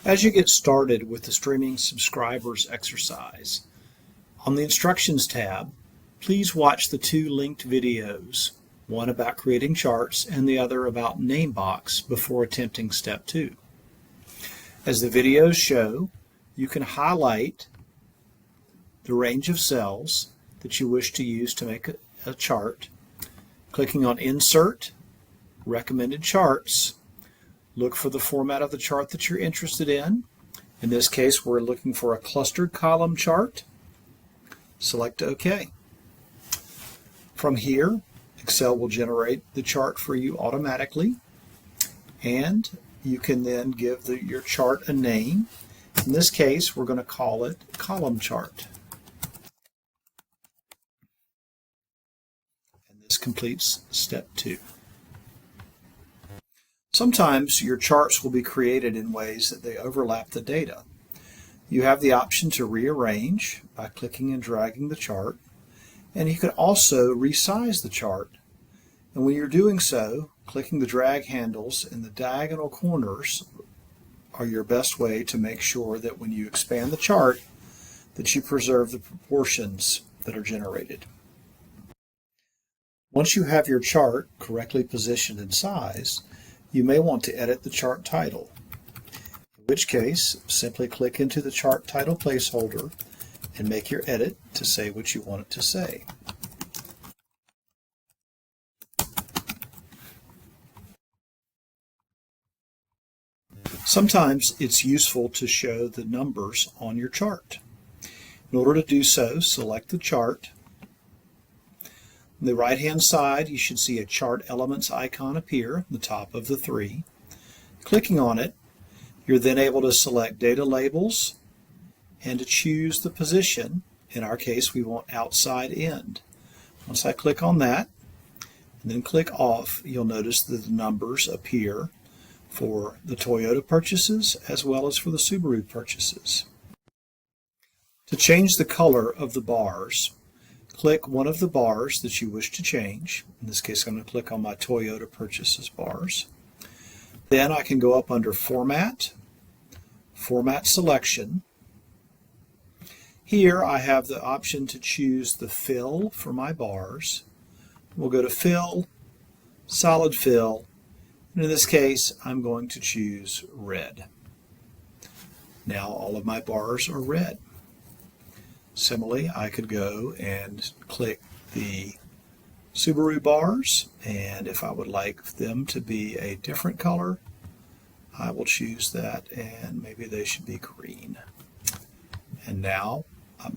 As you get started with the Streaming Subscribers exercise, on the Instructions tab, please watch the two linked videos, one about creating charts and the other about NameBox before attempting Step 2. As the videos show, you can highlight the range of cells that you wish to use to make a chart, clicking on Insert, Recommended Charts. Look for the format of the chart that you're interested in. In this case, we're looking for a clustered column chart. Select OK. From here, Excel will generate the chart for you automatically, and you can then give your chart a name. In this case, we're going to call it Column Chart. And this completes Step 2. Sometimes your charts will be created in ways that they overlap the data. You have the option to rearrange by clicking and dragging the chart, and you can also resize the chart. And when you're doing so, clicking the drag handles in the diagonal corners are your best way to make sure that when you expand the chart, that you preserve the proportions that are generated. Once you have your chart correctly positioned and sized, you may want to edit the chart title, in which case simply click into the chart title placeholder and make your edit to say what you want it to say. Sometimes it's useful to show the numbers on your chart. In order to do so, select the chart. On the right-hand side, you should see a Chart Elements icon appear at the top of the three. Clicking on it, you're then able to select Data Labels and to choose the position. In our case, we want outside end. Once I click on that, and then click Off, you'll notice that the numbers appear for the Toyota purchases as well as for the Subaru purchases. To change the color of the bars, click one of the bars that you wish to change. In this case, I'm going to click on my Toyota purchases bars. Then I can go up under Format, Format Selection. Here I have the option to choose the fill for my bars. We'll go to Fill, Solid Fill, and in this case I'm going to choose red. Now all of my bars are red. Similarly, I could go and click the Subaru bars, and if I would like them to be a different color, I will choose that, and maybe they should be green. And now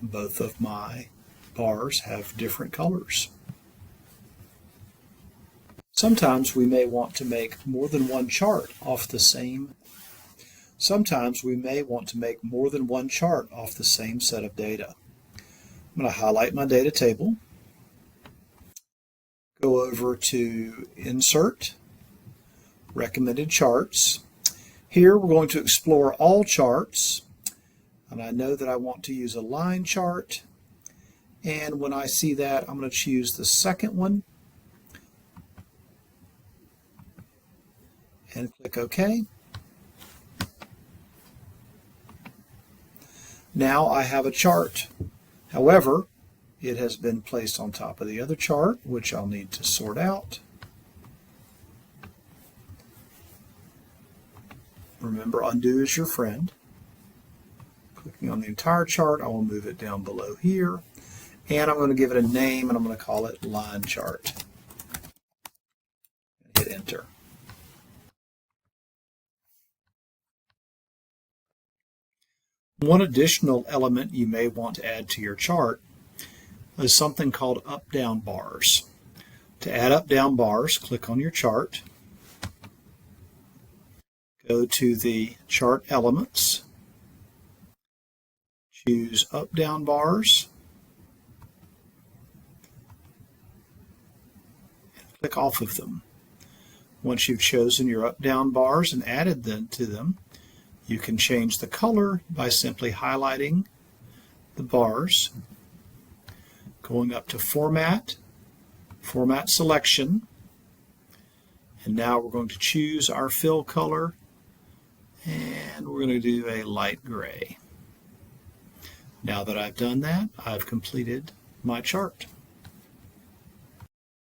both of my bars have different colors. Sometimes we may want to make more than one chart off the same set of data. I'm going to highlight my data table, go over to Insert, Recommended Charts. Here we're going to explore all charts, and I know that I want to use a line chart, and when I see that, I'm going to choose the second one and click OK. Now I have a chart. However, it has been placed on top of the other chart, which I'll need to sort out. Remember, undo is your friend. Clicking on the entire chart, I will move it down below here, and I'm going to give it a name, and I'm going to call it Line Chart. Hit Enter. One additional element you may want to add to your chart is something called up-down bars. To add up-down bars, click on your chart, go to the Chart Elements, choose up-down bars, and click off of them. Once you've chosen your up-down bars and added them to them, you can change the color by simply highlighting the bars, going up to Format, Format Selection, and now we're going to choose our fill color, and we're going to do a light gray. Now that I've done that, I've completed my chart.